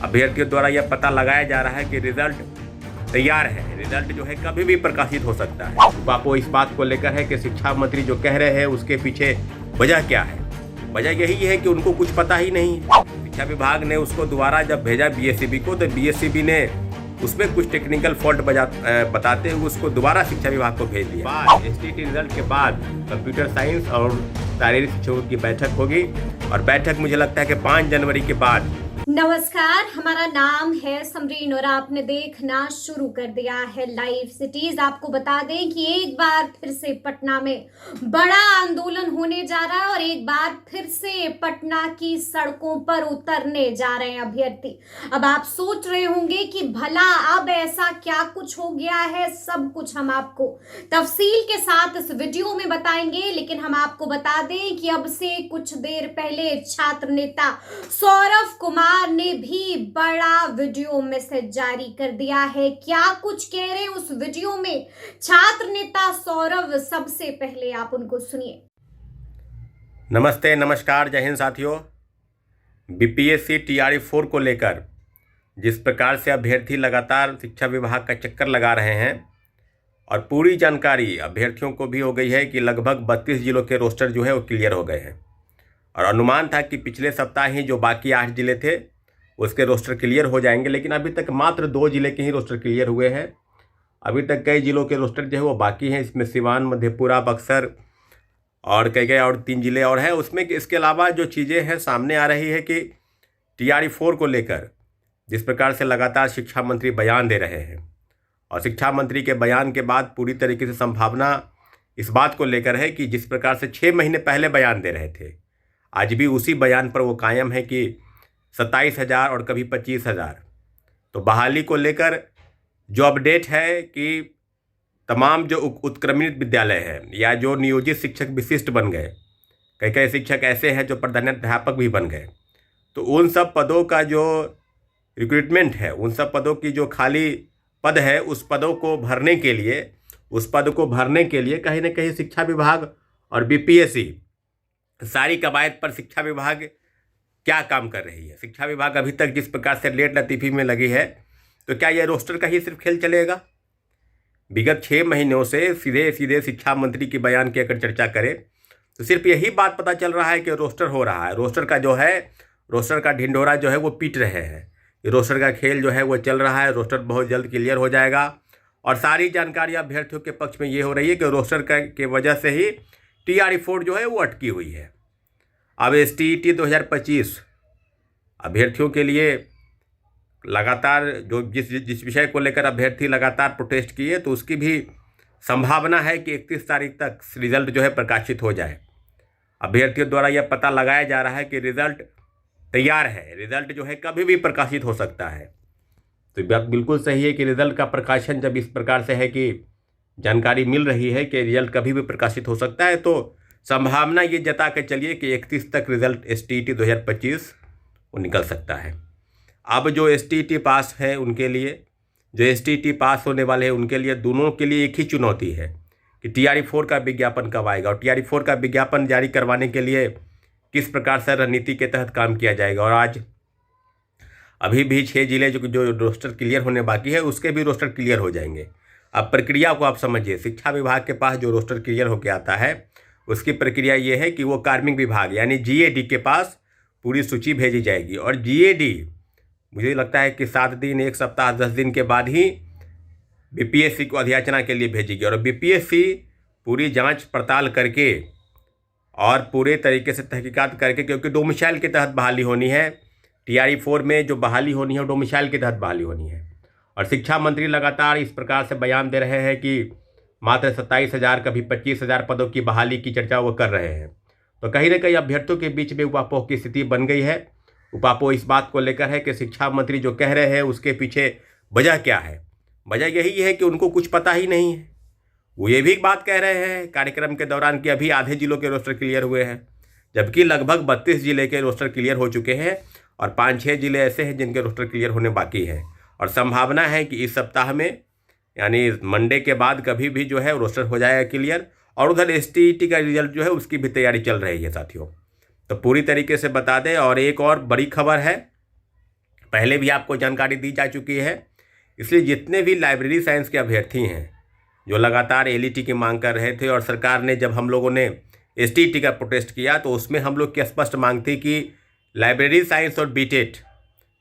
अभ्यर्थियों द्वारा यह पता लगाया जा रहा है कि रिजल्ट तैयार है। रिजल्ट जो है कभी भी प्रकाशित हो सकता है। बापो इस बात को लेकर है कि शिक्षा मंत्री जो कह रहे हैं उसके पीछे वजह क्या है। वजह यही है कि उनको कुछ पता ही नहीं है। शिक्षा विभाग ने उसको दोबारा जब भेजा बीएसईबी को, तो बीएसईबी ने उसमें कुछ टेक्निकल फॉल्ट बताते हुए उसको दोबारा शिक्षा विभाग को भेज दिया। एसटीटी रिजल्ट के बाद कंप्यूटर साइंस और शारीरिक शिक्षकों की बैठक होगी और बैठक मुझे लगता है कि 5 जनवरी के बाद। नमस्कार, हमारा नाम है समरीन और आपने देखना शुरू कर दिया है लाइव सिटीज। आपको बता दें कि एक बार फिर से पटना में बड़ा आंदोलन होने जा रहा है और एक बार फिर से पटना की सड़कों पर उतरने जा रहे हैं अभ्यर्थी। अब आप सोच रहे होंगे कि भला अब ऐसा क्या कुछ हो गया है। सब कुछ हम आपको तफसील के साथ इस वीडियो में बताएंगे, लेकिन हम आपको बता दें कि अब से कुछ देर पहले छात्र नेता सौरभ कुमार ने भी बड़ा वीडियो मैसेज जारी कर दिया है। क्या कुछ कह रहे हैं उस वीडियो में छात्र नेता सौरभ, सबसे पहले आप उनको सुनिए। नमस्ते, नमस्कार, जय हिंद साथियों। बीपीएससी टीआरई 4 को लेकर जिस प्रकार से अभ्यर्थी लगातार शिक्षा विभाग का चक्कर लगा रहे हैं और पूरी जानकारी अभ्यर्थियों को भी हो गई है कि लगभग 32 जिलों के रोस्टर जो है वो क्लियर हो गए हैं और अनुमान था कि पिछले सप्ताह ही जो बाकी 8 जिले थे उसके रोस्टर क्लियर हो जाएंगे, लेकिन अभी तक मात्र 2 जिले के ही रोस्टर क्लियर हुए हैं। अभी तक कई जिलों के रोस्टर जो है वो बाकी हैं। इसमें सिवान, मधेपुरा, बक्सर और कई और 3 जिले और हैं उसमें। इसके अलावा जो चीज़ें हैं सामने आ रही है कि टीआरई 4 को लेकर जिस प्रकार से लगातार शिक्षा मंत्री बयान दे रहे हैं और शिक्षा मंत्री के बयान के बाद पूरी तरीके से संभावना इस बात को लेकर है कि जिस प्रकार से 6 महीने पहले बयान दे रहे थे, आज भी उसी बयान पर वो कायम है कि 27,000 और कभी 25,000। तो बहाली को लेकर जो अपडेट है कि तमाम जो उत्क्रमित विद्यालय हैं या जो नियोजित शिक्षक विशिष्ट बन गए, कई शिक्षक ऐसे हैं जो प्रधानाध्यापक भी बन गए, तो उन सब पदों का जो रिक्रूटमेंट है, उन सब पदों की जो खाली पद है, उस पदों को भरने के लिए कहीं ना कहीं शिक्षा विभाग और बीपीएससी सारी कवायद पर शिक्षा विभाग क्या काम कर रही है। शिक्षा विभाग अभी तक जिस प्रकार से लेट लतीफ़ी में लगी है, तो क्या यह रोस्टर का ही सिर्फ खेल चलेगा। विगत 6 महीनों से सीधे शिक्षा मंत्री के बयान की अगर चर्चा करें तो सिर्फ यही बात पता चल रहा है कि रोस्टर हो रहा है। रोस्टर का ढिंढोरा जो है वो पीट रहे हैं। ये रोस्टर का खेल जो है वो चल रहा है। रोस्टर बहुत जल्द क्लियर हो जाएगा और सारी जानकारी अभ्यर्थियों के पक्ष में ये हो रही है कि रोस्टर के वजह से ही टीआरई 4 जो है वो अटकी हुई है। अब एसटीईटी 2025 अभ्यर्थियों के लिए लगातार जो जिस विषय को लेकर अभ्यर्थी लगातार प्रोटेस्ट किए, तो उसकी भी संभावना है कि 31 तारीख तक रिजल्ट जो है प्रकाशित हो जाए। अभ्यर्थियों द्वारा यह पता लगाया जा रहा है कि रिजल्ट तैयार है। रिजल्ट जो है कभी भी प्रकाशित हो सकता है। तो बात बिल्कुल सही है कि रिजल्ट का प्रकाशन जब इस प्रकार से है कि जानकारी मिल रही है कि रिजल्ट कभी भी प्रकाशित हो सकता है, तो संभावना ये जता के चलिए कि 31 तक रिजल्ट एसटीईटी 2025 वो निकल सकता है। अब जो एसटीईटी पास है उनके लिए, जो एसटीईटी पास होने वाले हैं उनके लिए, दोनों के लिए एक ही चुनौती है कि टीआरई 4 का विज्ञापन कब आएगा और टीआरई 4 का विज्ञापन जारी करवाने के लिए किस प्रकार से रणनीति के तहत काम किया जाएगा। और आज अभी भी 6 जिले जो रोस्टर क्लियर होने बाकी है उसके भी रोस्टर क्लियर हो जाएंगे। अब प्रक्रिया को आप समझिए। शिक्षा विभाग के पास जो रोस्टर क्लियर होकर आता है उसकी प्रक्रिया ये है कि वो कार्मिक विभाग यानी जीएडी के पास पूरी सूची भेजी जाएगी और जीएडी मुझे लगता है कि 7 दिन, 1 सप्ताह, 10 दिन के बाद ही बीपीएससी को अधियाचना के लिए भेजेगी और बीपीएससी पूरी जांच पड़ताल करके और पूरे तरीके से तहकीकात करके, क्योंकि डोमिसाइल के तहत बहाली होनी है। टीआरई 4 में जो बहाली होनी है वो डोमिसाइल के तहत बहाली होनी है और शिक्षा मंत्री लगातार इस प्रकार से बयान दे रहे हैं कि मात्र 27,000 कभी 25,000 पदों की बहाली की चर्चा वो कर रहे हैं। तो कहीं ना कहीं अभ्यर्थियों के बीच में उपापोह की स्थिति बन गई है। उपापोह इस बात को लेकर है कि शिक्षा मंत्री जो कह रहे हैं उसके पीछे वजह क्या है। वजह यही है कि उनको कुछ पता ही नहीं है। वो ये भी बात कह रहे हैं कार्यक्रम के दौरान कि अभी आधे जिलों के रोस्टर क्लियर हुए हैं, जबकि लगभग 32 जिले के रोस्टर क्लियर हो चुके हैं और 5-6 जिले ऐसे हैं जिनके रोस्टर क्लियर होने बाकी हैं। और संभावना है कि इस सप्ताह में यानी मंडे के बाद कभी भी जो है रोस्टर हो जाएगा क्लियर। और उधर एसटीईटी का रिजल्ट जो है उसकी भी तैयारी चल रही है साथियों। तो पूरी तरीके से बता दें। और एक और बड़ी खबर है, पहले भी आपको जानकारी दी जा चुकी है। इसलिए जितने भी लाइब्रेरी साइंस के अभ्यर्थी हैं जो लगातार एलईटी की मांग कर रहे थे, और सरकार ने जब हम लोगों ने एसटीईटी का प्रोटेस्ट किया तो उसमें हम लोग की स्पष्ट मांग थी कि लाइब्रेरी साइंस और बीटेट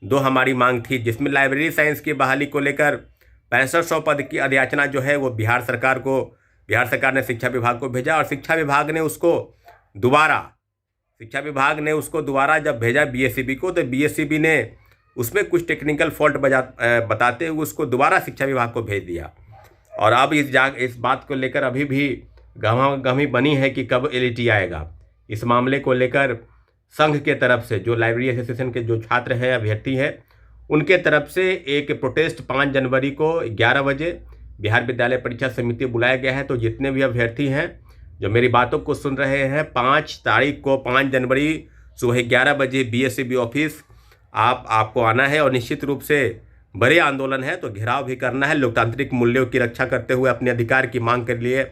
दो हमारी मांग थी, जिसमें लाइब्रेरी साइंस की बहाली को लेकर 6500 पद की अधियाचना जो है वो बिहार सरकार ने शिक्षा विभाग को भेजा, और शिक्षा विभाग ने उसको दोबारा जब भेजा बीएससीबी को, तो बीएससीबी ने उसमें कुछ टेक्निकल फॉल्ट बताते हुए उसको दोबारा शिक्षा विभाग को भेज दिया। और अब इस बात को लेकर अभी भी गहमागहमी बनी है कि कब एलईटी आएगा। इस मामले को लेकर संघ के तरफ से, जो लाइब्रेरी एसोसिएशन के जो छात्र हैं, अभ्यर्थी हैं, उनके तरफ से एक प्रोटेस्ट 5 जनवरी को 11 बजे बिहार विद्यालय परीक्षा समिति बुलाया गया है। तो जितने भी अभ्यर्थी हैं जो मेरी बातों को सुन रहे हैं, 5 जनवरी सुबह 11 बजे बीएससीबी ऑफिस आपको आना है, और निश्चित रूप से बड़े आंदोलन है तो घेराव भी करना है। लोकतांत्रिक मूल्यों की रक्षा करते हुए अपने अधिकार की मांग के लिए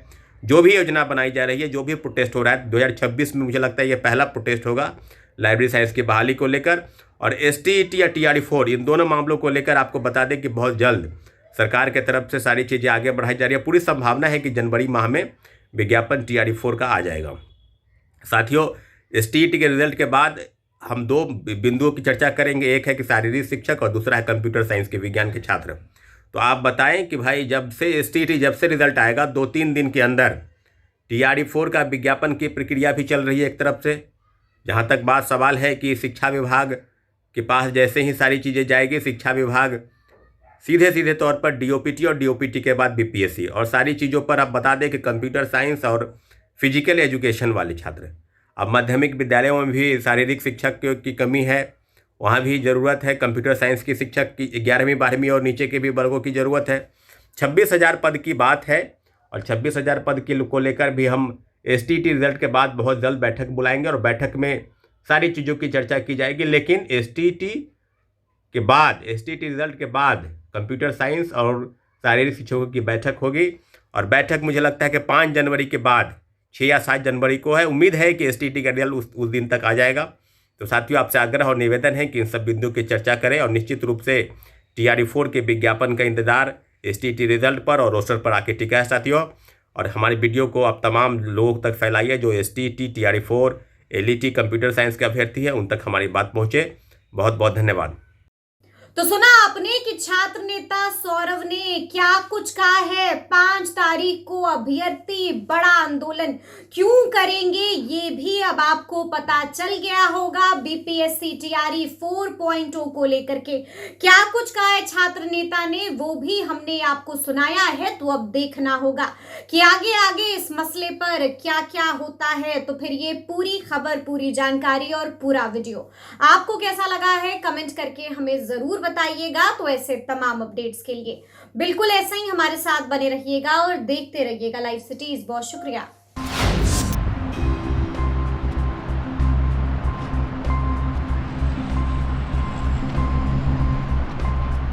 जो भी योजना बनाई जा रही है, जो भी प्रोटेस्ट हो रहा है, 2026 में मुझे लगता है ये पहला प्रोटेस्ट होगा लाइब्रेरी साइंस की बहाली को लेकर। और एसटीईटी या टीआरई-4 इन दोनों मामलों को लेकर आपको बता दें कि बहुत जल्द सरकार के तरफ से सारी चीज़ें आगे बढ़ाई जा रही है। पूरी संभावना है कि जनवरी माह में विज्ञापन टीआरई-4 का आ जाएगा। साथियों, एसटीईटी के रिजल्ट के बाद हम 2 बिंदुओं की चर्चा करेंगे। एक है कि शारीरिक शिक्षक और दूसरा है कंप्यूटर साइंस के विज्ञान के छात्र। तो आप बताएं कि भाई जब से रिजल्ट आएगा 2-3 दिन के अंदर टीआरई-4 का विज्ञापन की प्रक्रिया भी चल रही है एक तरफ से। जहां तक बात सवाल है कि शिक्षा विभाग के पास जैसे ही सारी चीज़ें जाएगी, शिक्षा विभाग सीधे तौर पर डीओपीटी और डीओपीटी के बाद बीपीएससी और सारी चीज़ों पर आप बता दें कि कंप्यूटर साइंस और फिजिकल एजुकेशन वाले छात्र, अब माध्यमिक विद्यालयों में भी शारीरिक शिक्षक की कमी है, वहाँ भी ज़रूरत है। कंप्यूटर साइंस की शिक्षक की 11वीं 12वीं और नीचे के भी वर्गों की ज़रूरत है। 26,000 पद की बात है, और 26,000 पद को लेकर भी हम एसटीईटी रिजल्ट के बाद बहुत जल्द बैठक बुलाएंगे, और बैठक में सारी चीज़ों की चर्चा की जाएगी। लेकिन एसटीईटी रिजल्ट के बाद कंप्यूटर साइंस और शारीरिक शिक्षकों की बैठक होगी, और बैठक मुझे लगता है कि 5 जनवरी के बाद 6 या 7 जनवरी को है। उम्मीद है कि एसटीईटी का रिजल्ट उस दिन तक आ जाएगा। तो साथियों, आपसे आग्रह और निवेदन है कि इन सब बिंदुओं की चर्चा करें, और निश्चित रूप से टीआरई-4 के विज्ञापन का इंतजार एसटीईटी रिजल्ट पर और रोस्टर पर आके टिका है साथियों। और हमारी वीडियो को आप तमाम लोगों तक फैलाइए जो एसटीईटी, टीआरई-4, एलईटी, कंप्यूटर साइंस के अभ्यर्थी हैं, उन तक हमारी बात पहुँचे। बहुत बहुत धन्यवाद। तो सुना आपने कि छात्र नेता सौरव ने क्या कुछ कहा है। 5 तारीख को अभ्यर्थी बड़ा आंदोलन क्यों करेंगे ये भी अब आपको पता चल गया होगा। बीपीएससी टीआरई 4.0 को लेकर के क्या कुछ कहा है छात्र नेता ने, वो भी हमने आपको सुनाया है। तो अब देखना होगा कि आगे इस मसले पर क्या क्या होता है। तो फिर ये पूरी खबर, पूरी जानकारी और पूरा वीडियो आपको कैसा लगा है कमेंट करके हमें जरूर बताइएगा। तो ऐसे तमाम अपडेट्स के लिए बिल्कुल ऐसे ही हमारे साथ बने रहिएगा और देखते रहिएगा लाइव सिटीज। बहुत शुक्रिया।